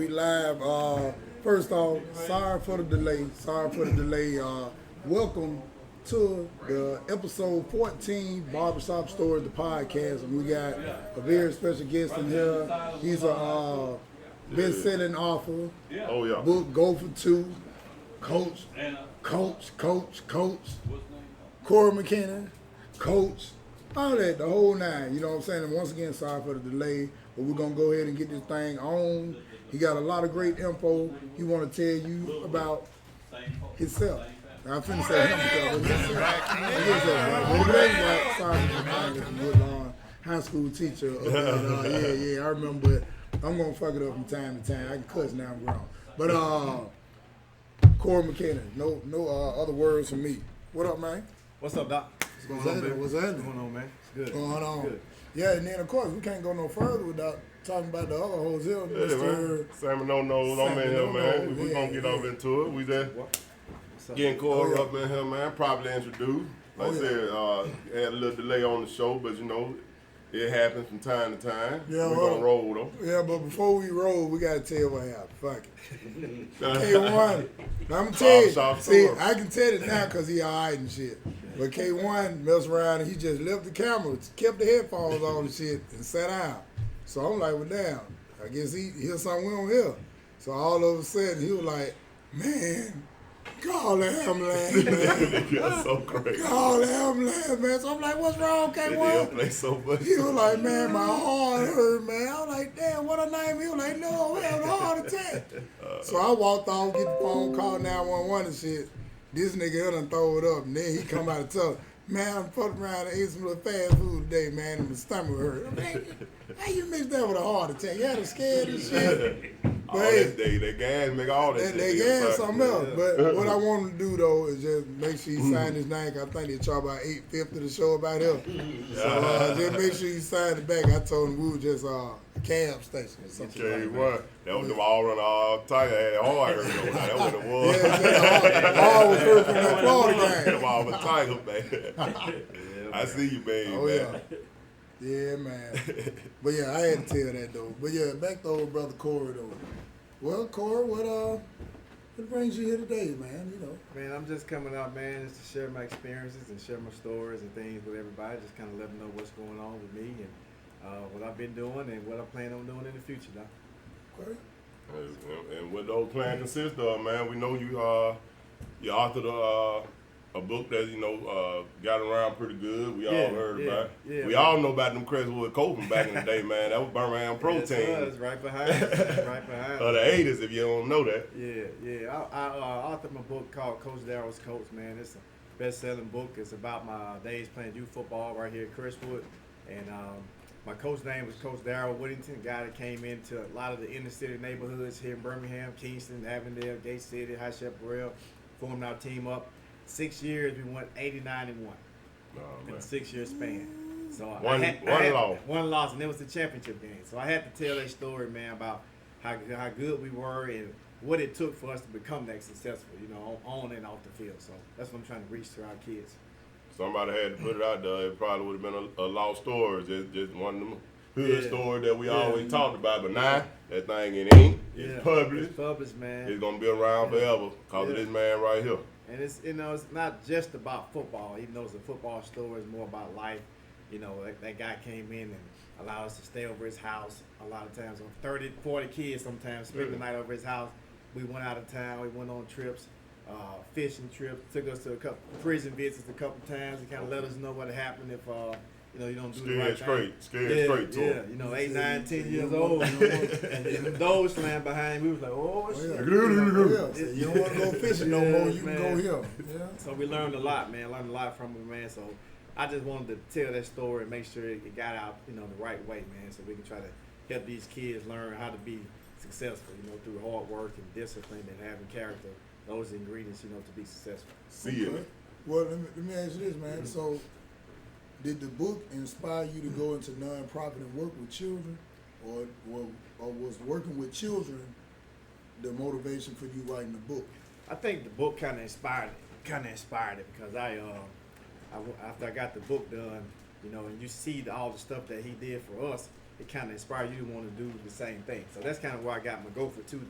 We live. First off, sorry for the delay. Welcome to the episode 14 Barbershop Stories, the podcast. And we got a very special guest in here. He's a best-selling author. Oh, yeah. Book Go for Two. Coach. Corey McKinney. Coach. All that, the whole nine. You know what I'm saying? And once again, sorry for the delay. But we're going to go ahead and get this thing on. He got a lot of great info he want to tell you about himself. Now, I'm finna say him because high school teacher. I remember, but I'm going to fuck it up from time to time. I can cuss now, I'm grown. But Corey McKinney, no other words from me. What up, man? What's up, Doc? What's happening? What's going on, man? It's good. Going on. Good. Yeah, and then of course we can't go no further without talking about the other hoes here. Yeah, man. Simon don't know, I'm in here, man. We gonna get off into it. We just getting Corey up in here, man. Probably introduced. Like I said, had a little delay on the show, but you know, it happens from time to time. Yeah, we're gonna roll though. Yeah, but before we roll, we gotta tell you what happened. Fuck it. K1, I'm gonna tell you. See, I can tell it now because he alright and shit. But K1 messed around and he just left the camera, kept the headphones on and shit, and sat down. So I'm like, well, damn, I guess he hear something we don't hear. So all of a sudden he was like, man, call the ambulance, man. That's so crazy. Call the ambulance, man. So I'm like, what's wrong, K1? Play so much. He was like, man, my heart hurt, man. I was like, damn, what her name? He was like, no, we have a heart attack. So I walked off, get the phone, call 911 and shit. This nigga here done throw it up, and then he come out and tell, man, I'm fucking around and ate some little fast food today, man, and my stomach hurt. I'm like, how you mix that with a heart attack? You had a scared and shit. All that gas make all that shit. They gas something else. But what I want him to do, though, is just make sure you sign his name. I think they charge about $8.50 to show about him. So just make sure you sign it back. I told him we were just a cab station or something. Okay, what? That was them all run all tight. I had hard hurt though. That's what it was. Yeah, all was hurt from that Florida game. Them all was tiger, man. I see you, baby. Oh, man. Yeah, man. But yeah, I had to tell that though. But yeah, back to old brother Corey though. Well, Corey, what brings you here today, man? You know. Man, I'm just coming out, man, just to share my experiences and share my stories and things with everybody. Just kind of let them know what's going on with me and what I've been doing and what I plan on doing in the future, Doc. Okay. And what those plans consist of, man, we know you authored a book that, you know, got around pretty good. We all heard about it. Yeah, we all know about them Crestwood Copeland back in the day, man. That was Birmingham Protein. Yes, right behind right behind the 80s, if you don't know that. Yeah. I authored my book called Coach Darrell's Coach, man. It's a best-selling book. It's about my days playing youth football right here at Crestwood. And my coach name was Coach Darrell Whittington, a guy that came into a lot of the inner-city neighborhoods here in Birmingham, Kingston, Avondale, Gate City, High Chaparral, formed our team up. 6 years, we won 89-1 in a 6-year span. So one loss, and it was the championship game. So I had to tell that story, man, about how good we were and what it took for us to become that successful, you know, on and off the field. So that's what I'm trying to reach to our kids. Somebody had to put it out there. It probably would have been a lost story, just one of them hood stories that we always talked about. But now that thing in ink, it's published. It's published, man. It's gonna be around forever because of this man right here. And it's, you know, it's not just about football, even though it's a football story, it's more about life. You know, that guy came in and allowed us to stay over his house a lot of times. 30, 40 kids sometimes spend the night over his house. We went out of town, we went on trips, fishing trips, took us to a couple prison visits a couple times. He kind of let us know what happened if, you know, you don't do the right thing. Scared straight to him. You know, 8, 9, 10 years old. And the doors slammed behind. We was like, oh, shit. You don't want to go fishing no more. You can go here. Yeah. So we learned a lot, man. Learned a lot from him, man. So I just wanted to tell that story and make sure it got out, you know, the right way, man. So we can try to help these kids learn how to be successful, you know, through hard work and discipline and having character. Those ingredients, you know, to be successful. See it. Well, let me ask you this, man. So, did the book inspire you to go into nonprofit and work with children, or was working with children the motivation for you writing the book? I think the book kind of inspired it because after I got the book done, you know, and you see all the stuff that he did for us, it kind of inspires you to want to do the same thing. So that's kind of where I got my Go for Two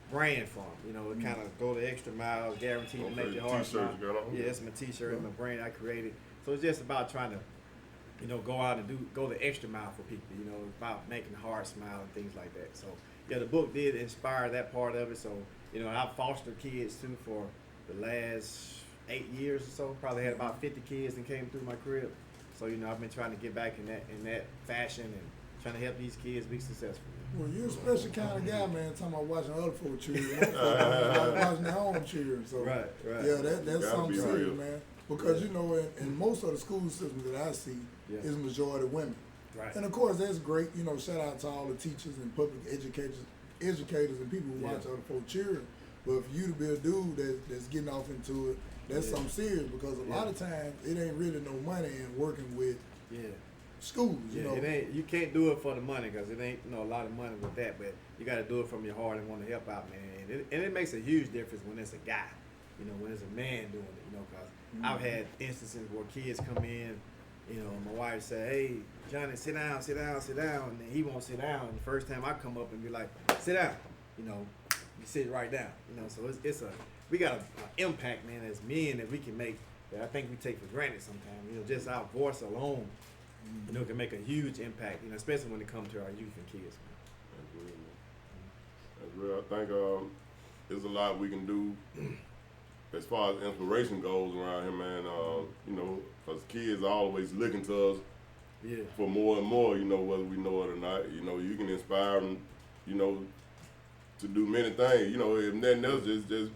brand from. You know, to kind of go the extra mile, guaranteed to make your heart smile. Yeah, it's my T-shirt and my brand I created. So it's just about trying to, you know, go out and go the extra mile for people. You know, about making the heart smile and things like that. So yeah, the book did inspire that part of it. So you know, I fostered kids too for the last 8 years or so. Probably had about 50 kids that came through my crib. So you know, I've been trying to get back in that fashion and trying to help these kids be successful. Well, you're a special kind of guy, man. Talking about watching other folks children, watching their own children. So right. Yeah, that's something serious, man. Because you know, in most of the school systems that I see, is majority women. Right. And of course, that's great. You know, shout out to all the teachers and public educators and people who watch other folks children. But for you to be a dude that's getting off into it, that's something serious, because a lot of times it ain't really no money in working with schools. You know, it ain't. You can't do it for the money, because it ain't a lot of money with that. But you got to do it from your heart and want to help out, man. And it makes a huge difference when it's a guy. You know, when it's a man doing it. You know, because I've had instances where kids come in. You know, my wife say, "Hey, Johnny, sit down," and then he won't sit down. And the first time I come up and be like, "Sit down," you know, you sit right down. You know, so we got an impact, man, as men that we can make that I think we take for granted sometimes. You know, just our voice alone, you know, can make a huge impact. You know, especially when it comes to our youth and kids. Man. That's real, man. That's real. I think there's a lot we can do as far as inspiration goes around here, man. You know, because kids are always looking to us for more and more, you know, whether we know it or not. You know, you can inspire them, you know, to do many things. You know, if nothing else, just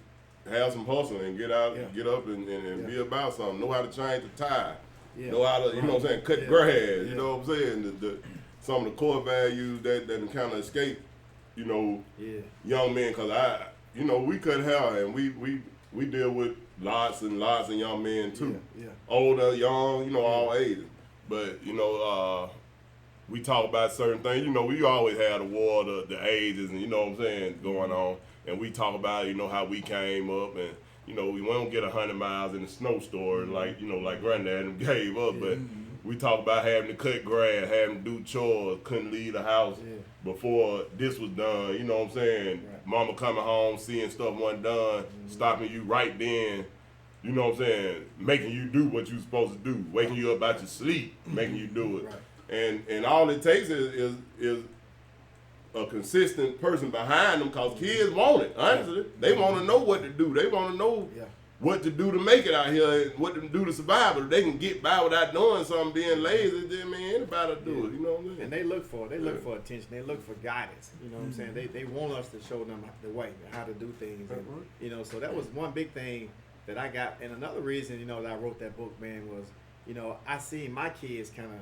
have some hustle and get out, get up and be about something. Know how to change the tire. Know how to, you know what I'm saying, cut grass. You know what I'm saying? Some of the core values that kind of escape, you know, young men. Because you know, we cut hair and we deal with lots and young men too. Older, young, you know, all ages. But, you know, we talk about certain things. You know, we always had a war of the ages and, you know what I'm saying, going on. And we talk about, you know, how we came up and, you know, we won't get 100 miles in the snow store like, you know, like Granddad gave up. But we talk about having to cut grass, having to do chores, couldn't leave the house before this was done. You know what I'm saying? Mama coming home, seeing stuff wasn't done, stopping you right then. You know what I'm saying? Making you do what you're supposed to do, waking you up out your sleep, making you do it. And all it takes is a consistent person behind them, because kids want it, honestly. They want to know what to do. They want to know what to do to make it out here and what to do to survive. But if they can get by without doing something, being lazy, then, man, anybody do it. You know what I'm saying? And they look for attention. They look for guidance. You know what I'm saying? They want us to show them the way, how to do things. And, you know, so that was one big thing that I got. And another reason, you know, that I wrote that book, man, was, you know, I seen my kids kind of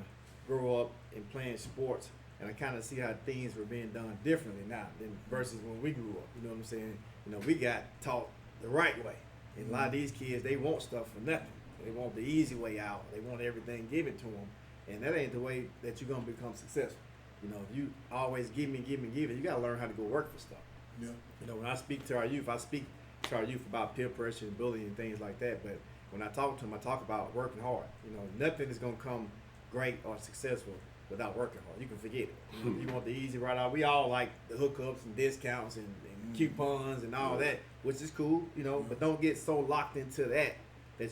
grow up in playing sports, and I kind of see how things were being done differently now than versus when we grew up. You know what I'm saying? You know, we got taught the right way. And a lot of these kids, they want stuff for nothing. They want the easy way out. They want everything given to them. And that ain't the way that you're going to become successful. You know, if you always give me, you got to learn how to go work for stuff. Yeah. You know, when I speak to our youth, I speak to our youth about peer pressure and bullying and things like that. But when I talk to them, I talk about working hard. You know, nothing is going to come great or successful without working hard. You can forget it. You know, you want the easy right out. We all like the hookups and discounts and coupons and all that, which is cool, you know, but don't get so locked into that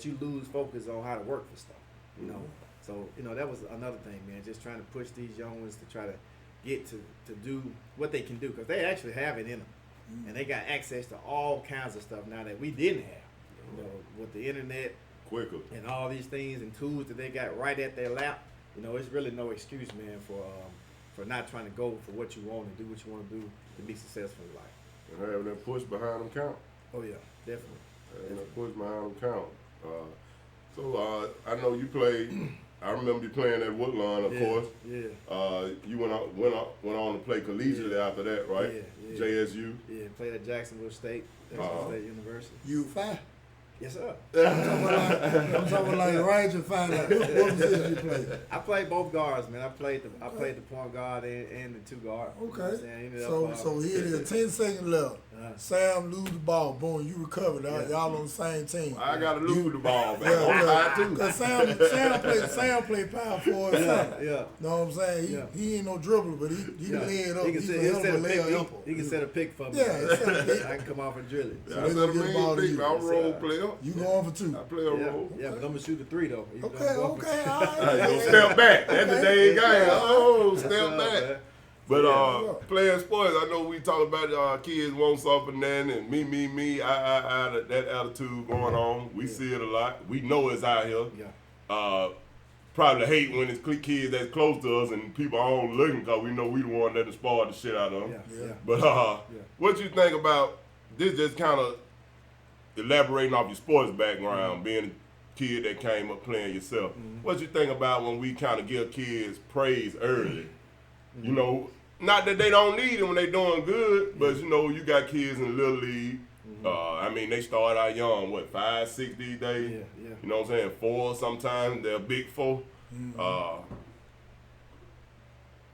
you lose focus on how to work for stuff, you know. So, you know, that was another thing, man, just trying to push these young ones to try to get to do what they can do, because they actually have it in them. And they got access to all kinds of stuff now that we didn't have, you know, with the internet quicker and all these things and tools that they got right at their lap. You know, it's really no excuse, man, for not trying to go for what you want and do what you want to do to be successful in life. And having that push behind them count. Oh yeah, definitely. Having that push behind them count. So I know you played. I remember you playing at Woodlawn, of course. Yeah. You went on to play collegiately after that, right? Yeah. JSU. Yeah, played at Jacksonville State University. U5? Yes, sir. I'm talking like Ranger 5. Like, what position you play? I played both guards, man. I played the point guard and the two guard. Okay. You know So he had 10 seconds left. Sam lose the ball, boom, you recovered. Y'all on the same team. I gotta lose the ball, man. Yeah, because Sam play power forward. Yeah. Know what I'm saying? He ain't no dribbler, but he can lay it up. He can set a pick for me. Yeah, I can come off and drill it. Yeah, I said a mean pick. I'm a role player. You going for 2? I play a role. Yeah, but I'm gonna shoot the 3 though. Okay, all right. Step back. That's the day game. Oh, step back. Man. But playing sports, I know we talk about kids want something and me, I that attitude going on. We see it a lot. We know it's out here. Yeah. Probably hate when it's kids that's close to us and people aren't looking because we know we the one that spoiled the shit out of them. Yeah. But what you think about this? Just kind of elaborating off your sports background, being a kid that came up playing yourself. What you think about when we kind of give kids praise early? You know, not that they don't need it when they doing good, but you know, you got kids in the little league. I mean, they start out young, 5, 6 these days? Yeah. You know what I'm saying? 4 sometimes, they're big 4. I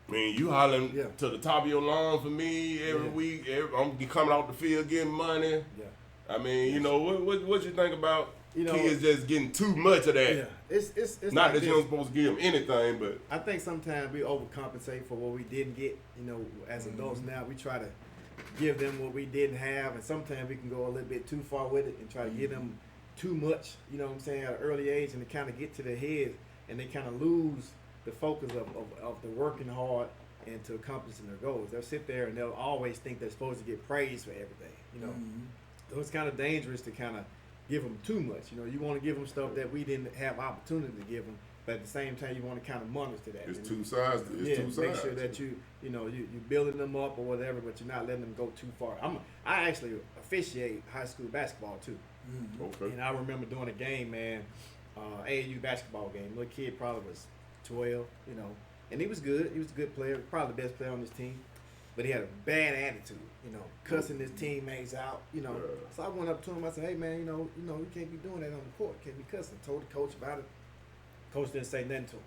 mean, you hollering to the top of your lungs for me every week. I'm coming out the field getting money. Yeah. I mean, you know, what you think about kids just getting too much of that? Yeah. It's not like that you're supposed to give them anything, but I think sometimes we overcompensate for what we didn't get. You know, as adults now, we try to give them what we didn't have, and sometimes we can go a little bit too far with it and try to give them too much, you know what I'm saying, at an early age, and they kind of get to their head and they kind of lose the focus of the working hard and to accomplishing their goals. They'll sit there and they'll always think they're supposed to get praise for everything, you know. So it's kind of dangerous to kind of give them too much. You know, you want to give them stuff that we didn't have opportunity to give them, but at the same time, you want to kind of monitor that. It's two sides. Make sure that you building them up or whatever, but you're not letting them go too far. I actually officiate high school basketball too. Okay. And I remember doing a game, man, AAU basketball game. Little kid probably was 12, you know, and he was good. He was a good player, probably the best player on his team. But he had a bad attitude, you know, cussing his teammates out, you know. So I went up to him. I said, "Hey, man, you know, you can't be doing that on the court. You can't be cussing." Told the coach about it. Coach didn't say nothing to him,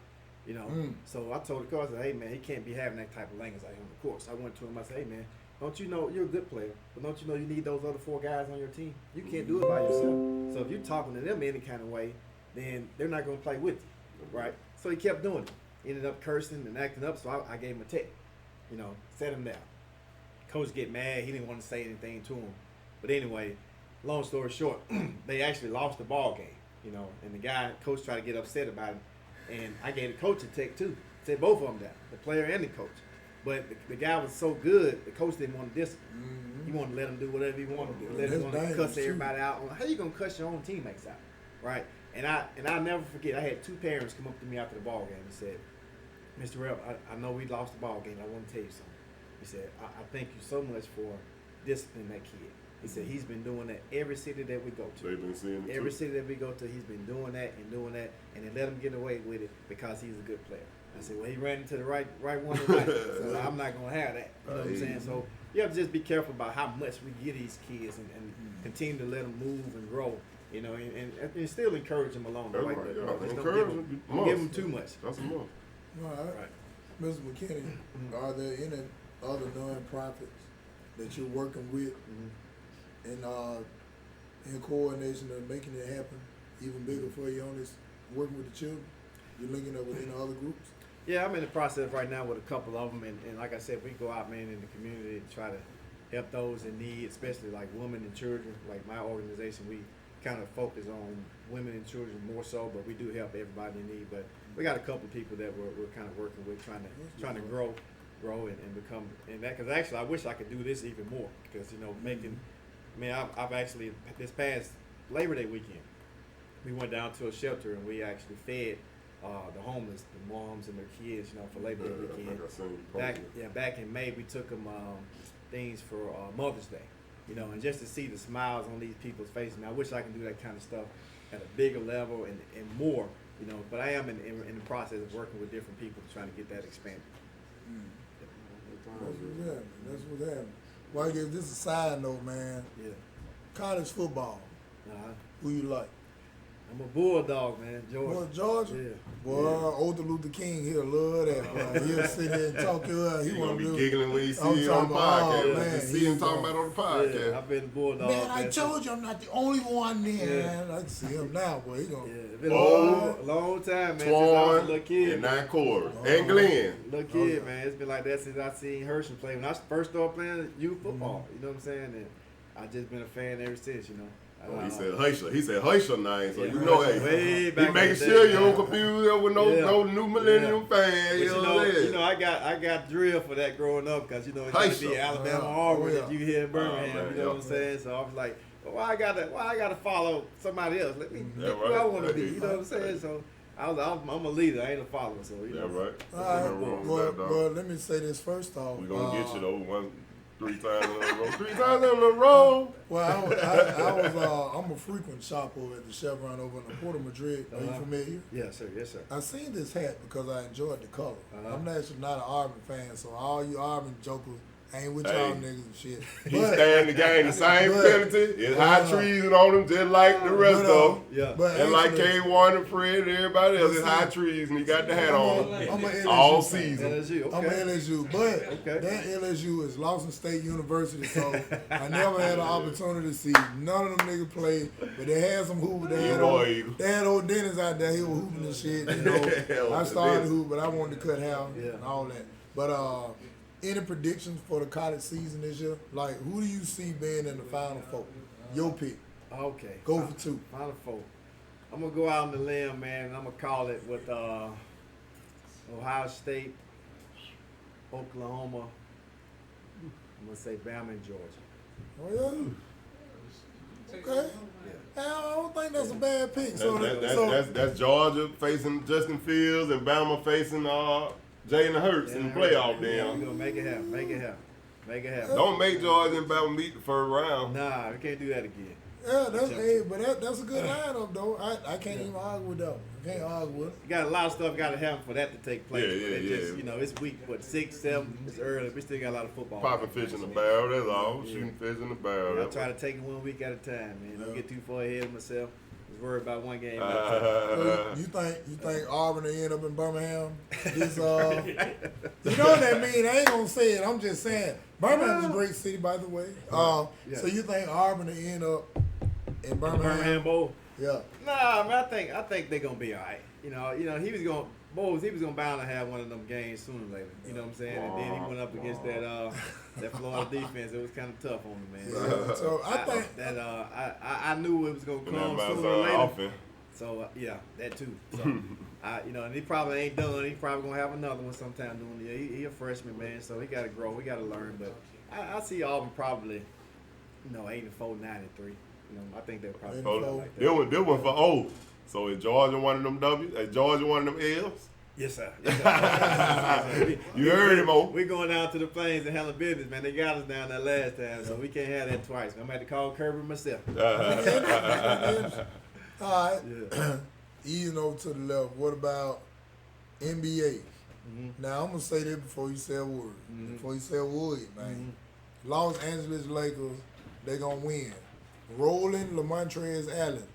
you know. So I told the coach, I said, "Hey, man, he can't be having that type of language out here on the court." So I went to him. I said, "Hey, man, don't you know you're a good player, but don't you know you need those other 4 guys on your team? You can't do it by yourself. So if you're talking to them any kind of way, then they're not going to play with you, right?" So he kept doing it. Ended up cursing and acting up. So I gave him a tech, you know, set him down. Coach get mad. He didn't want to say anything to him. But anyway, long story short, they actually lost the ball game, you know, and the coach tried to get upset about it. And I gave the coach a tech too. Set both of them down, the player and the coach. But the guy was so good, the coach didn't want to discipline. He wanted to let him do whatever he wanted to do. Let him cuss everybody out. How you going to cuss your own teammates out, right? And I'll never forget, I had 2 parents come up to me after the ball game and said, "Mr. Rep, I know we lost the ball game. I want to tell you something." He said, I thank you so much for disciplining that kid. He said he's been doing that every city that we go to. They've been seeing it every too. city that we go to, he's been doing that, and they let him get away with it because he's a good player. I said, well, he ran into the right one tonight, so I'm not gonna have that. You know what I'm saying? So you have to just be careful about how much we give these kids and continue to let them move and grow. You know, and still encourage them along the way. Right, But just don't give them too much. That's a must. All right. Mr. McKinney, are there any other nonprofits that you're working with in coordination of making it happen even bigger for you on this, working with the children? You're linking up with any other groups? Yeah, I'm in the process right now with a couple of them, and like I said, we go out, man, in the community and try to help those in need, especially like women and children. Like my organization, we kind of focus on women and children more so, but we do help everybody in need. But we got a couple of people that we're kind of working with, trying to grow and become, and that, because actually I wish I could do this even more, because, you know, I've actually, this past Labor Day weekend, we went down to a shelter and we actually fed the homeless, the moms and their kids, you know, for Labor Day weekend. Back in May, we took them things for Mother's Day, you know, and just to see the smiles on these people's faces. And I wish I could do that kind of stuff at a bigger level and more, you know. But I am in the process of working with different people trying to get that expanded. That's what's happening. Well, I guess this is a side note, man. Yeah. College football. Who you like? I'm a bulldog, man. Georgia. Boy, Georgia? Yeah. Boy, old Luther King, he'll love that, boy. He'll sit there and talk to her. He gonna be do giggling when he see I'm it on the talking podcast. about, man, You see him talking about it on the podcast. Yeah, I've been a bulldog. Man, I told you I'm not the only one there. I can see him now, boy. He gonna. Yeah, it's been a long time, man. Since I was a little kid. And 9 quarters. And Glenn. Little kid, man. It's been like that since I seen Herschel play. When I first started playing youth football, you know what I'm saying? And I just been a fan ever since, you know. He said Herschel. He said Herschel name, so you know, way he back making sure you don't confuse with no new millennium fan. You know, I got drilled for that growing up because you know it used to be Alabama, Auburn that you hear in Birmingham. You know what I'm saying? So I was like, well, why I gotta follow somebody else? Let me get who I want to be. You know what I'm saying? So I'm a leader. I ain't a follower. So you know. Right. All right. Well, let me say this first off. We gonna get you though 3 times in a row. 3 times in a row. Well, I'm a frequent shopper at the Chevron over in the Port of Madrid. Are you familiar? Yes, sir. Yes, sir. I seen this hat because I enjoyed the color. I'm actually not an Auburn fan, so all you Auburn jokers, I ain't with y'all niggas and shit. He stand the game the same penalty. It's high treason on him just like the rest of them. Yeah. And like K1 and Fred and everybody else, it's high treason. He got the hat on all season. LSU, I'm an LSU, but that LSU is Lawson State University, so I never had an opportunity to see none of them niggas play. But they had some hoopers. They had old Dennis out there. He was hooping and shit. You know, I started hoop, but I wanted to cut hair and all that. But any predictions for the college season this year? Like, who do you see being in the Final Four? Your pick. Okay. Go for 2. Final Four. I'm going to go out on the limb, man, and I'm going to call it with Ohio State, Oklahoma. I'm going to say Bama and Georgia. Oh, yeah? Okay. I don't think that's a bad pick. That's Georgia facing Justin Fields and Bama facing Jalen Hurts in the playoff then. We're going to make it happen. Make it happen. Don't make Georgia and Bama meet the first round. Nah, we can't do that again. Yeah, that's a good lineup though. I can't even argue with that. I can't argue with it. You got a lot of stuff got to happen for that to take place. Yeah. You know, it's week, 6, 7, it's early. We still got a lot of football. Popping fish in the barrel, that's all. Shooting fish in the barrel. I try to take it 1 week at a time, man. Don't get too far ahead of myself. Just worry about one game. You think Auburn will end up in Birmingham? This, you know what that mean? I ain't gonna say it. I'm just saying. Birmingham's a great city, by the way. So you think Auburn will end up in Birmingham? Birmingham Bowl? Yeah. Nah, man. I think they're gonna be all right. You know, he was gonna bound to have one of them games sooner or later. You know what I'm saying? And then he went up against that Florida defense. It was kind of tough on him, man. Yeah. So I think that I knew it was gonna come sooner or later. So that too. So and he probably ain't done. He probably gonna have another one sometime during the year. He a freshman, man, so he gotta grow. We gotta learn. But I see Auburn probably, 8-4, 9-3. I think they're probably like that. This one for So is Georgia one of them W's? Is Georgia one of them L's? Yes, sir. Yes, sir. You heard him, Mo. We're going down to the Plains and handling business, man. They got us down there last time, so we can't have that twice. I'm going to have to call Kirby myself. all right. Yeah. Easing over to the left. What about NBA? Mm-hmm. Now, I'm going to say this before you say a word. Mm-hmm. Before you say a word, man. Mm-hmm. Los Angeles Lakers, they going to win. Rolling Lamontrez Allen.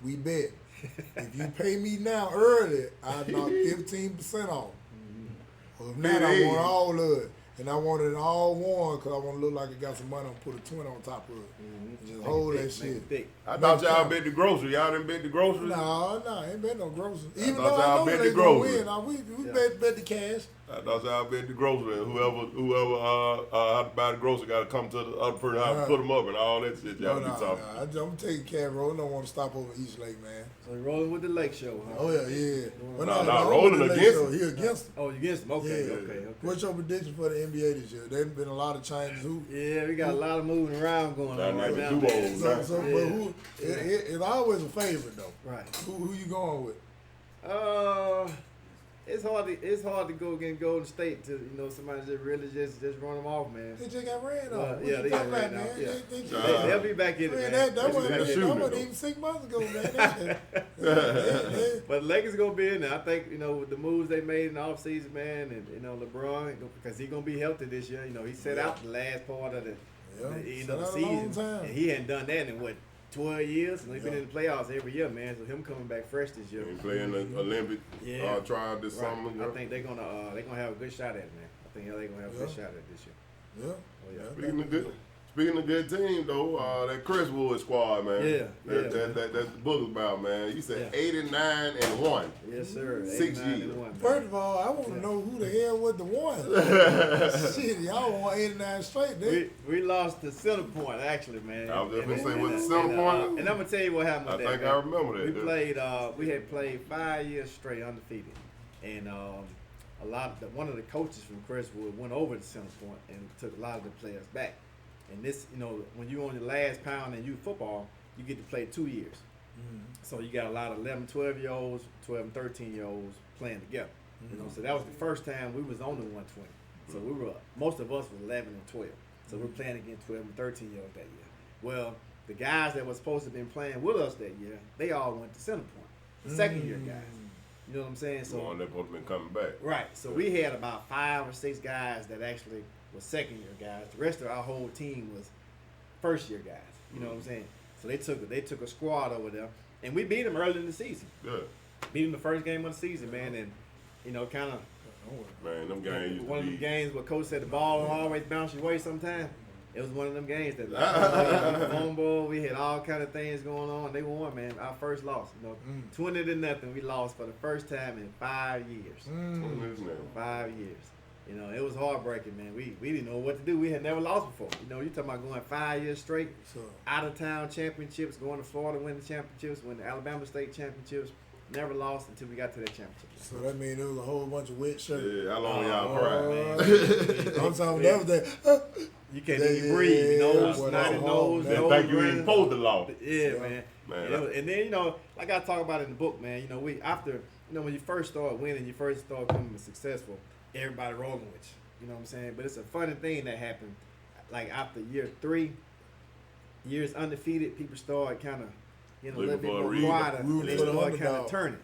We bet. If you pay me now early, I'll knock 15% off. Well, if not, I want all of it. And I want it all one because I want to look like I got some money and put a 20 on top of it. Just hold that shit. I thought y'all bet the grocery. Y'all didn't bet the grocery? No, I ain't bet no grocery. Even though I know they gonna win, we bet the cash. I thought y'all bet the grocery, and whoever buy the grocery got to come to the other person how to put them up and all that shit. Y'all be talking. I'm taking cash roll. I don't want to stop over East Lake, man. So you're rolling with the Lake Show, huh? Oh yeah. But no, rolling against him. He against him. Oh, you against him? Okay. What's your prediction for the NBA this year? There's been a lot of changes. Yeah, we got a lot of moving around going on right now. But it's always a favorite though. Right. Who you going with? It's hard to go against Golden State to somebody just really just run them off, man. They just got ran off. They got ran off. They'll be back in it, man. That wasn't even 6 months ago, man. But the Lakers gonna be in there. I think with the moves they made in the offseason, man, and LeBron because he's gonna be healthy this year. He set out the last part of the end of the season, and he hadn't done that in 12 years, and they've been in the playoffs every year, man. So him coming back fresh this year. He playing the Olympic trial this summer. I think they're gonna have a good shot at it, man. I think they're gonna have a good shot at it this year. Yeah. Oh yeah. Speaking of good team though, that Crestwood squad, man. That's the book about, man. You said 89-1. Yes, sir. 6 years. First of all, I want to know who the hell was the one. Shit, y'all won 89 straight, dude. We lost to Center Point, actually, man. I was just gonna say, was it Center Point? And I'm gonna tell you what happened with that. I think I remember that. We had played 5 years straight undefeated, and one of the coaches from Crestwood went over to Center Point and took a lot of the players back. And this, when you're on your last pound in youth football, you get to play 2 years. Mm-hmm. So you got a lot of 11, 12-year-olds, 12 and 13-year-olds playing together. Mm-hmm. So that was the first time we was on the 120. So most of us was 11 and 12. So we're playing against 12 and 13-year-olds that year. Well, the guys that were supposed to have been playing with us that year, they all went to Center Point. The second-year guys. You know what I'm saying? So one that supposed to been coming back. Right. So we had about 5 or 6 guys that actually was second-year guys. The rest of our whole team was first-year guys. You know what I'm saying? So they took a squad over there, and we beat them early in the season. Good. Beat them the first game of the season, man, and kind of. Man, them games used one to of be. them games where coach said the ball will always bounce your way sometime. It was one of them games that fumble. We had all kind of things going on. They won, man. Our first loss, 20-0. We lost for the first time in 5 years. 5 years. It was heartbreaking, man. We didn't know what to do. We had never lost before. You talking about going 5 years straight, out of town championships, going to Florida, winning the championships, winning the Alabama State championships. Never lost until we got to that championship. So that means there was a whole bunch of wet shirts. Yeah, how long y'all cried? I'm talking that was that. You can't even breathe. Nose, snotty nose. They think you ain't supposed to lost. Yeah, man. And then, like I talk about in the book, man, we after, when you first start winning, you first start becoming successful, everybody rolling with you. You know what I'm saying? But it's a funny thing that happened. Like after year 3, years undefeated, people start kind of, a little bit more quieter, and they start kind of turning.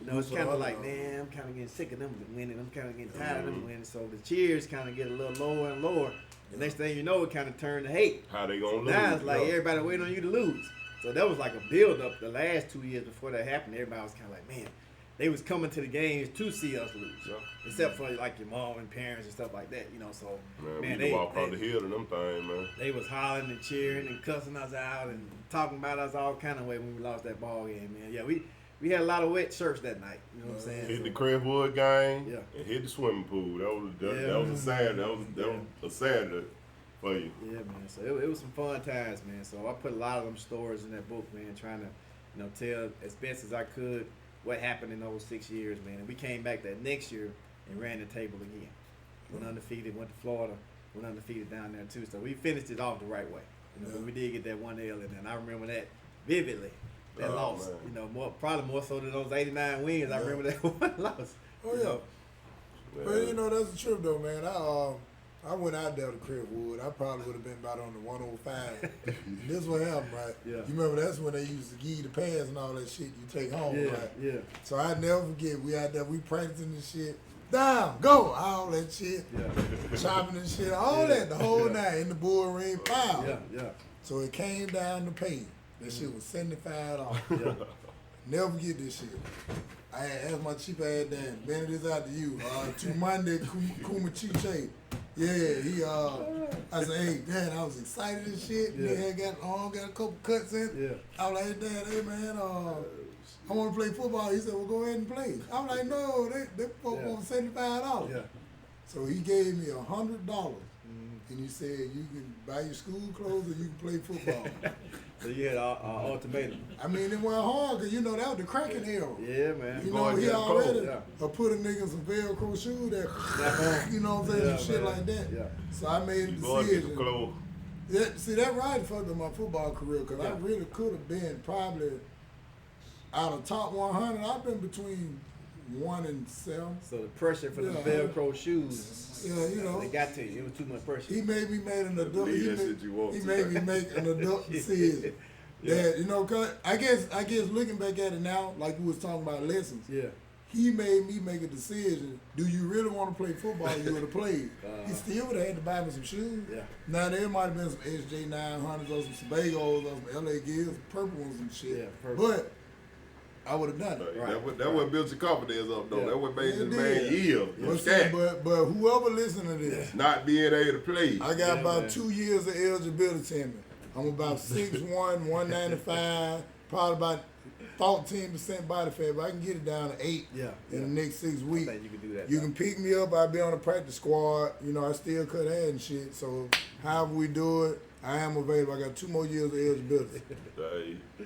It's kind of like, man, I'm kind of getting sick of them winning. I'm kind of getting tired of them winning. So the cheers kind of get a little lower and lower. The next thing you know, it kind of turned to hate. How they gonna lose? Now it's like everybody waiting on you to lose. So that was like a build-up. The last 2 years before that happened, everybody was kind of like, man, they was coming to the games to see us lose. Yeah. Except for like your mom and parents and stuff like that, So man they walk on the hill and them things, man. They was hollering and cheering and cussing us out and talking about us all kind of way when we lost that ball game, man. Yeah, we had a lot of wet shirts that night. You know what I'm saying? Hit the Crestwood game and hit the swimming pool. That was a Saturday for you. Yeah, man. So it was some fun times, man. So I put a lot of them stories in that book, man, trying to tell as best as I could what happened in those 6 years, man. And we came back that next year and ran the table again. Went undefeated, went to Florida, went undefeated down there too. So we finished it off the right way. But we did get that 1 L in there, and I remember that vividly. That loss, man. Probably more so than those 89 wins. I remember that one loss. Oh yeah. But that's the truth though, man. I went out there to Crestwood. I probably would have been about on the 105. This what happened, right? Yeah. You remember that's when they used to give you the pass and all that shit you take home, right? Yeah. So I never forget. We out there, we practicing this shit. Down, go, all that shit. Yeah. Chopping and shit, all that, the whole night in the bull ring, foul. Yeah. So it came down to pay. That shit was $75. Yeah. Never forget this shit. I asked my cheap ass dad, Bennie, this out to you. To Monday, Kuma Chiche. Yeah, I said, hey, Dad, I was excited and shit. Yeah. Nigga got a couple cuts in. Yeah. I was like, Dad, hey, man, I want to play football. He said, well, go ahead and play. I was like, no, they folks want $75. Yeah. So he gave me $100. And he said, you can buy your school clothes or you can play football. So you had an ultimatum. I mean, it went hard because, that was the cracking era. Yeah, man. He already put a nigga in some Velcro shoes that, you know what I'm saying, some shit like that. Yeah. So I made a decision. Yeah, see, that right fucked up my football career because I really could have been probably out of top 100. I've been between 1 and 7. So the pressure for the Velcro shoes. Yeah, they got to you. It was too much pressure. He made me make an adult. He made me make an adult decision. That cause I guess looking back at it now, like you was talking about lessons. Yeah. he made me make a decision. Do you really want to play football? You would have played. He still would have had to buy me some shoes. Yeah. Now, there might have been some SJ 900s or some Sebagos or some LA Gills, some purple ones and shit. Yeah, purple. But I would have done it. Right. That what built your confidence up, though. Yeah. That what made It the did. man yield. But whoever listen to this, Not being able to play. I got about 2 years of eligibility in me. I'm about 6'1", 195, probably about 14% body fat, but I can get it down to 8 in the next 6 weeks. I think you can do that. You can pick me up. I'll be on the practice squad. You know, I still cut hair and shit. So however we do it, I am available. I got 2 more years of eligibility.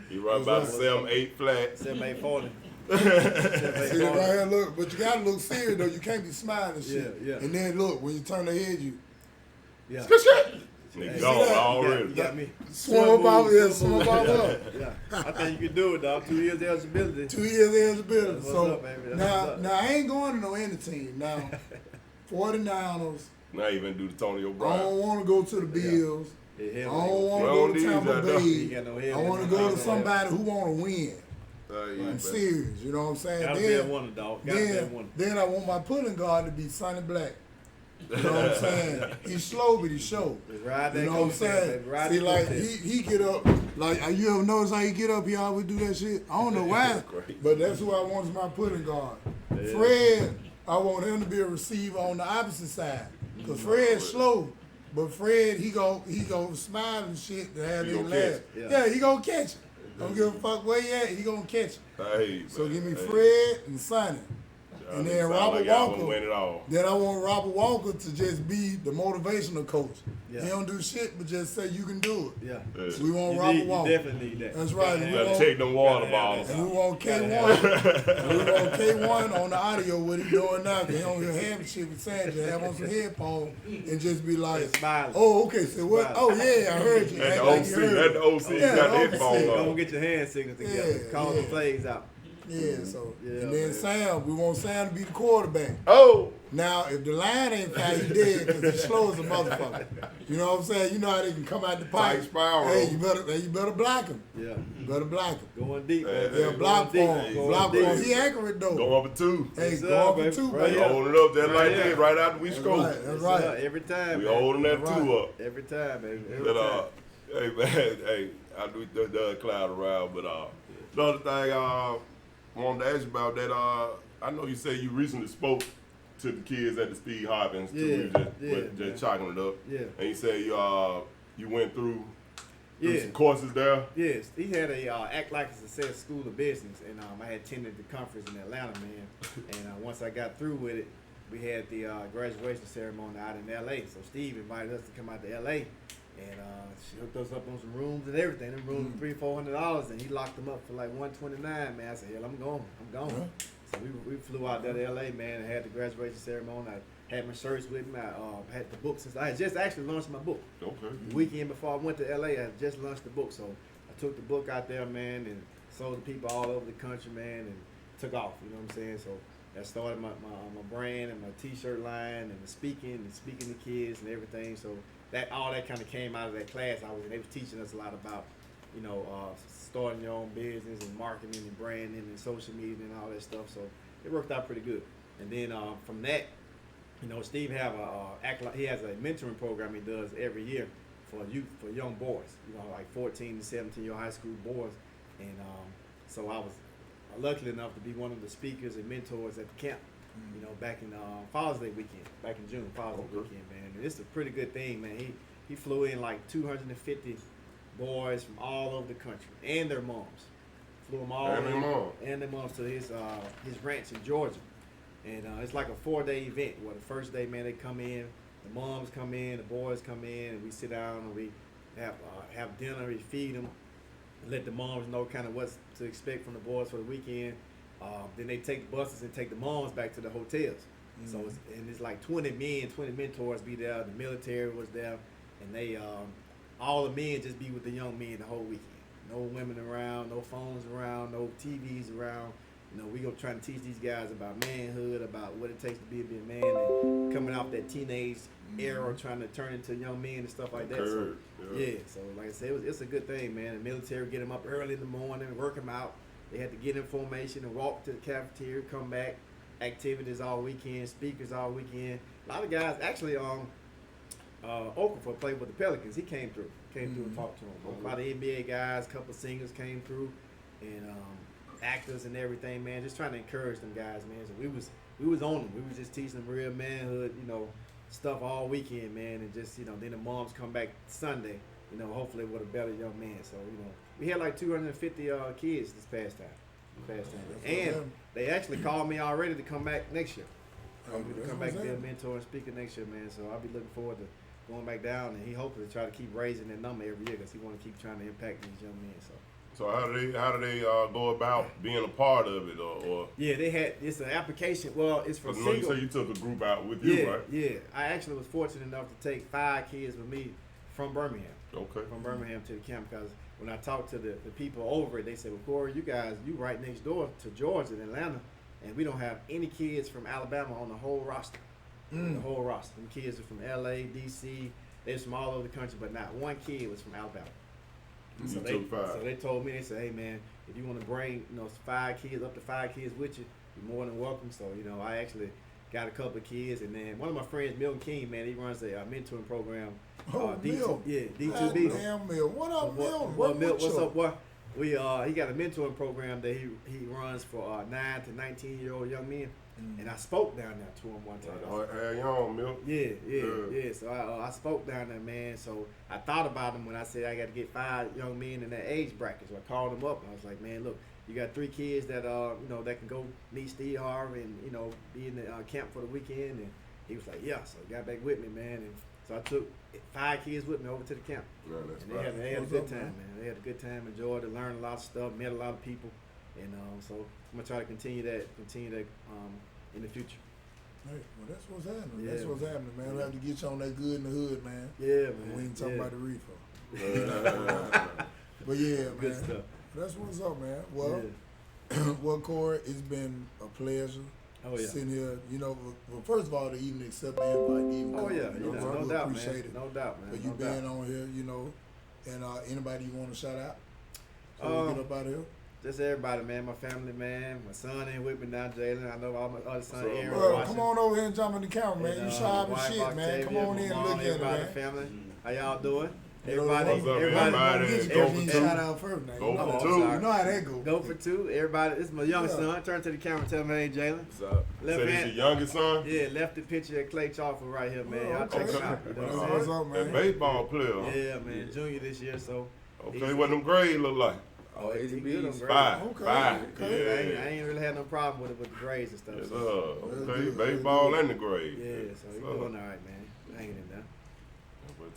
He run about 7-8 flat. 7-8 40. See that right here, look, but you gotta look serious though. You can't be smiling and shit. Yeah. And then look, when you turn the head, you Nigga gone already. You got me. swim up, swim up. Yeah. I think you can do it, dog. 2 years eligibility. 2 years eligibility. That's So what's up, baby. That's what's up. now I ain't going to no any team. Now 49ers. Not even do the Tony I O'Brien. don't want to go to the Bills. Yeah, I hell, don't want to Well, go to these Tampa are Bay. You got no head I want to with go no to somebody who want to win. I'm serious. You know what I'm saying? Gotta be a winner, dog. Gotta be a winner. Then I want my pulling guard to be Sonny Black. You know what I'm saying? He's slow, but he's show. Just ride that You know what I'm saying? See, like he get up. Like you ever notice how he get up? He always do that shit. I don't know why, but that's who I want as my pulling guard. Yeah. Fred, I want him to be a receiver on the opposite side. Cause Fred's slow, but Fred he go smile and shit to have He him gonna laugh. catch Yeah, he gonna catch it. Don't give a fuck where he at. He gonna catch it. Hey, So man, give me hey. Fred and Sonny. And then Sound Robert like y'all gonna Walker. win it all. Then I want Robert Walker to just be the motivational coach. Yeah. He don't do shit, but just say you can do it. Yeah. Yeah. We want You Robert need- you Walker. definitely need that. That's right. Gotta We You gotta want- take them water gotta have balls. that. And we want Gotta K1. And we want K1 on the audio, what he doing now. Cause he don't hear half shit with Sandra. Have on some headphones and just be like, Just smiling. oh, okay, so what? Oh, yeah, I heard you. At Act the like OC, you heard at me. the OC, you Yeah, got the the headphones OC. Don't on. get your hand signals together. Yeah, Call yeah. the plays out. Yeah, so. Yeah, and then man. Sam, we want Sam to be the quarterback. Oh! Now, if the line ain't foul, you dead because he's slow as a motherfucker. You know what I'm saying? You know how they can come out the pipe. Tight spiral. Hey, you better block him. Yeah. You better block him. Going deep, Hey, man. hey, Yeah, block for Going him. deep. Block for Going him. deep. He accurate though. Go up a 2. Hey, Yes, go sir, up for baby. two, Right baby. here. Hold it up just like here. this, right after we That's score. right. That's Yes, right. sir. Every time, We man. holding that Right. 2 up. Every time, baby. Every But, time. hey man, hey, I do the cloud around, but the other thing I wanted to ask you about that, I know you say you recently spoke to the kids at the Steve Harvey Institute, Yeah, just chalking it up. Yeah. And you say you went through Yeah. some courses there. Yes, he had a Act Like a Success School of Business, and I had attended the conference in Atlanta, man. And once I got through with it, we had the graduation ceremony out in L.A. So Steve invited us to come out to L.A. and she hooked us up on some rooms and everything. Them rooms were $300-$400, and he locked them up for like $129. Man, I said, hell, I'm going. So we flew out there to L.A., man, and had the graduation ceremony. I had my shirts with me. I had the book since I had just actually launched my book. Okay. The weekend before I went to LA, I had just launched the book. So I took the book out there, man, and sold to people all over the country, man, and took off, you know what I'm saying? So that started my brand and my t-shirt line and the speaking to kids and everything. So that all that kind of came out of that class. They was teaching us a lot about, you know, starting your own business and marketing and branding and social media and all that stuff. So it worked out pretty good. And then from that, you know, Steve have he has a mentoring program he does every year for young boys, you know, like 14 to 17-year high school boys. And so I was lucky enough to be one of the speakers and mentors at the camp, you know, back in Father's Day weekend, back in June, Father's Day weekend, man. And it's a pretty good thing, man. He flew in like 250 boys from all over the country and their moms. Flew them all and their moms to his ranch in Georgia. And it's like a 4-day event where the first day, man, they come in, the moms come in, the boys come in, and we sit down and we have dinner, we feed them, and let the moms know kind of what to expect from the boys for the weekend. Then they take the buses and take the moms back to the hotels. Mm-hmm. So it's like 20 mentors be there, the military was there, and they all the men just be with the young men the whole weekend. No women around, no phones around, no TVs around. You know, we gonna try to teach these guys about manhood, about what it takes to be a man, and coming off that teenage era, trying to turn into young men and stuff like that. So, yeah. So like I said, it's a good thing, man. The military get them up early in the morning, work them out, They had to get in formation and walk to the cafeteria, come back, activities all weekend, speakers all weekend. A lot of guys, actually, Okafor played with the Pelicans. He came through and talked to him. A lot of NBA guys, a couple singers came through, and actors and everything, man. Just trying to encourage them guys, man. So we was on them. We was just teaching them real manhood, stuff all weekend, man. And just, then the moms come back Sunday, hopefully with a better young man. So, we had like 250 kids this past time. And they actually called me already to come back next year. To come back and be a mentor and speaker next year, man. So I'll be looking forward to going back down, and he hopefully try to keep raising that number every year because he want to keep trying to impact these young men. So how do they go about being a part of it, or? Yeah, it's an application. Well, it's for single. You say you took a group out with you, right? Yeah. I actually was fortunate enough to take 5 kids with me from Birmingham. Okay. From Birmingham to the camp, because when I talked to the people over it, they said, "Well, Corey, you right next door to Georgia and Atlanta, and we don't have any kids from Alabama on the whole roster." The whole roster. Them kids are from LA, DC, they're from all over the country, but not one kid was from Alabama. So they told me, they said, "Hey man, if you want to bring 5 kids, up to 5 kids with you, you're more than welcome." So I actually got a couple of kids, and then one of my friends, Milton King, man, he runs a mentoring program. Mill. Yeah, D2B. Damn, Mill. What up, Mill? What's up, boy? He got a mentoring program that he runs for 9 to 19-year-old young men. And I spoke down there to him one time. Hey, young Milk. Yeah. So I spoke down there, man. So I thought about him when I said I got to get 5 young men in that age bracket. So I called him up and I was like, "Man, look, you got 3 kids that that can go meet Steve Harvey and be in the camp for the weekend." And he was like, "Yeah." So he got back with me, man. And so I took 5 kids with me over to the camp. And they had a good time, man. They had a good time, enjoyed it, learned a lot of stuff, met a lot of people. And so I'm gonna try to continue that in the future. Hey, well, that's what's happening. Yeah, that's what's happening, man. We'll have to get you on that good in the hood, man. Yeah, man. We ain't talking about the reefer. But yeah, man. Good stuff. That's what's up, man. Well, well, Corey, it's been a pleasure. Sitting here, well, first of all, to even accept the invite, no doubt, appreciate man. it. No doubt, man. For you being on here, and anybody you want to shout out? So we get up out of here. Just everybody, man. My family, man. My son ain't with me now, Jalen. I know all my other son, Aaron. Bro, come on over here and jump in the camera, man. You sharp and shit, man. Come on in and look at it, man. Family, how y'all doing? Everybody. Shout out first, man. Go for 2. You know how that go. Go for 2. Everybody, this is my youngest son. Turn to the camera and tell me, "Hey, Jalen." What's up? Left hand. This your youngest son? Yeah, lefty pitcher at Clay Chalford right here, man. Y'all check him out. What's up, man? A baseball player. Yeah, man. Junior this year, so. Okay, what them grades look like? Oh, he good on grades. 5. Okay. 5. Okay. Yeah. I ain't really had no problem with it with the grades and stuff. Yes, so. Okay, baseball and the grades. Yeah, so he's doing all right, man. Hanging in there. Well,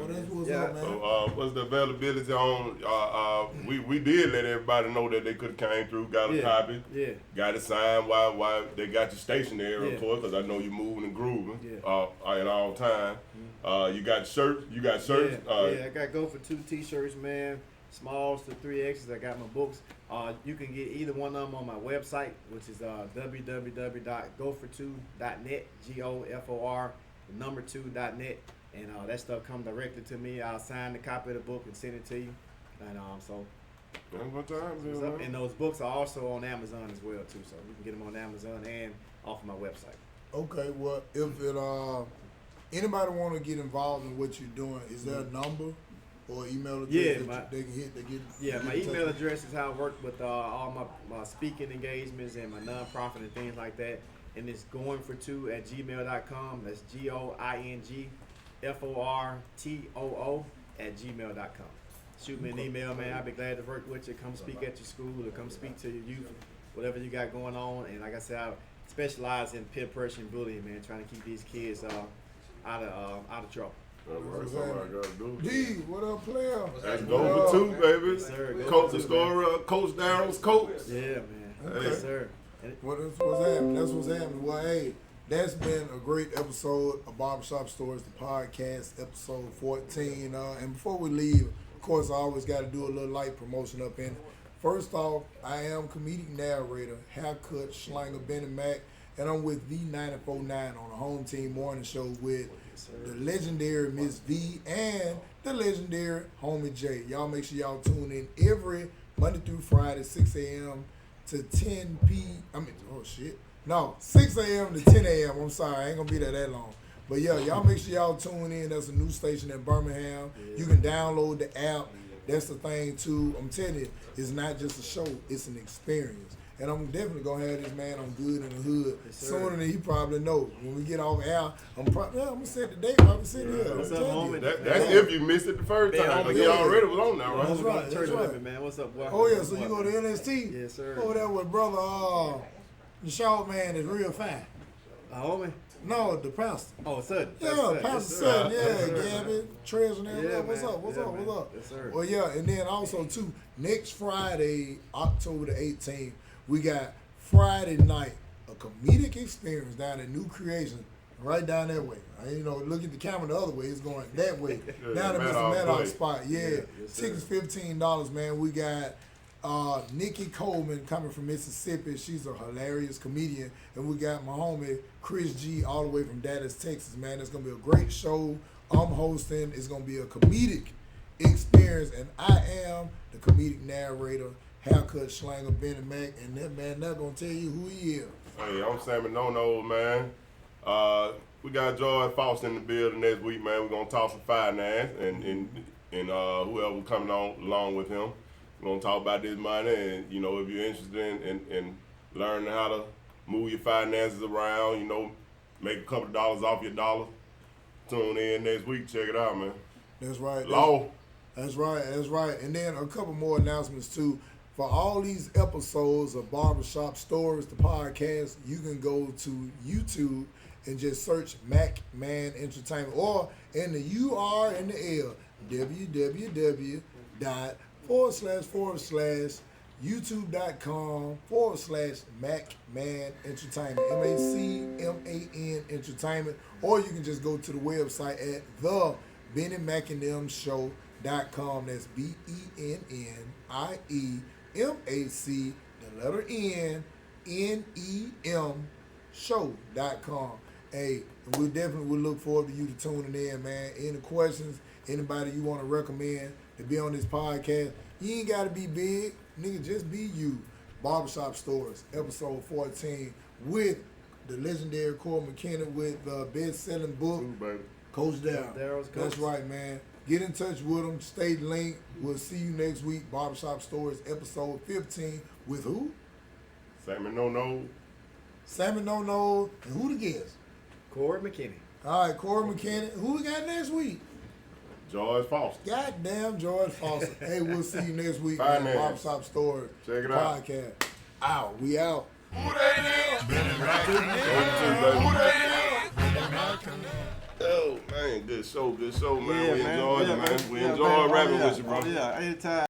that's what's up, man. So, what's the availability on? We did let everybody know that they could have came through, got a copy, got it signed. Why they got you stationary, of course, because I know you're moving and grooving at all time. You got shirts. I got Go for 2 T-shirts, man. Smalls to 3Xs. I got my books. You can get either one of them on my website, which is www.gofor2.net. GOFOR2.net. And that stuff come directly to me. I'll sign the copy of the book and send it to you. And so. And those books are also on Amazon as well too. So you can get them on Amazon and off of my website. Okay. Well, if anybody want to get involved in what you're doing, is there a number or email address they can hit to get? Yeah, my email address is how I work with all my speaking engagements and my nonprofit and things like that. And it's goingfor2@gmail.com. That's GOINGFORTOO@gmail.com. Shoot me an email, man. I'd be glad to work with you. Come speak at your school or come speak to your youth, whatever you got going on. And like I said, I specialize in peer pressure and bullying, man, trying to keep these kids out of trouble. D, what up, player? That's Go for 2, baby. Yes, sir. Coach the story, Coach Daryl's coach. Yeah, man. Okay. Yes, sir. What's happening? That's what's happening. Well, hey, that's been a great episode of Barbershop Stories, the podcast, episode 14. And before we leave, of course, I always got to do a little light promotion up in it. First off, I am comedic narrator, haircut, slanger, Bennie Mac, and I'm with the 94.9 on the Home Team Morning Show with the legendary Miss V and the legendary Homie J. Y'all make sure y'all tune in every Monday through Friday, 6 a.m. to 10 p. I mean, oh shit. No, 6 a.m. to 10 a.m. I'm sorry, I ain't gonna be there that long. But yeah, y'all make sure y'all tune in. That's a new station in Birmingham. Yeah. You can download the app. That's the thing too. I'm telling you, it's not just a show, it's an experience. And I'm definitely gonna have this man on Good in the Hood sooner than he probably knows. When we get off air, I'm gonna set the date while we sit here. What's up, homie? That's if you missed it the first time. But he already was on now, right? That's right. That's right. Man. What's up, boy? Oh yeah, so you go to NST? Yes, sir. Over there with brother the short man is real fine. Homie? No, the pastor. Oh, Sutton. Yeah, Pastor Sutton. Yeah, Gabby, Treasure, and yeah, what's up? What's up? Yes, sir. Well, yeah, and then also too, next Friday, October the 18th, we got Friday night, a comedic experience down at New Creation, right down that way. Look at the camera the other way. It's going that way. Down at Mr. Maddox spot. Yeah. Yes, Tickets $15, man. We got Nikki Coleman coming from Mississippi. She's a hilarious comedian. And we got my homie Chris G all the way from Dallas, Texas, man. It's going to be a great show. I'm hosting. It's going to be a comedic experience. And I am the comedic narrator, haircut slanger, Bennie Mac. And that man not going to tell you who he is. Hey, I'm Sammy No, man. We got George Foster in the building next week, man. We're going to talk some finance and whoever coming along with him. We're going to talk about this money, and, if you're interested in learning how to move your finances around, make a couple of dollars off your dollar, tune in next week. Check it out, man. That's right. Law. That's right. And then a couple more announcements, too. For all these episodes of Barbershop Stories, the podcast, you can go to YouTube and just search Mac Man Entertainment, or in the UR and the L, www.youtube.com/Mac Man Entertainment, MACMAN Entertainment, or you can just go to the website at the BennieMacandemShow.com. That's BennieMac, the letter NEM, show.com. Hey, we definitely would look forward to you to tuning in, man. Any questions, anybody you want to recommend to be on this podcast, you ain't got to be big. Nigga, just be you. Barbershop Stories, episode 14, with the legendary Corey McKinney with the best-selling book, Coach Darryl. That's right, man. Get in touch with them. Stay linked. We'll see you next week. Barbershop Stories, episode 15, with who? Sammy No. And who the guest? Corey McKinney. All right, Corey McKinney. Who we got next week? George Foster. Goddamn George Foster. Hey, we'll see you next week on Barbershop Story. Check it out. Podcast. Out. We out. Who that is? Oh, man. Good show, man. We enjoyed it, man. We enjoyed rapping with you, bro. Yeah, anytime.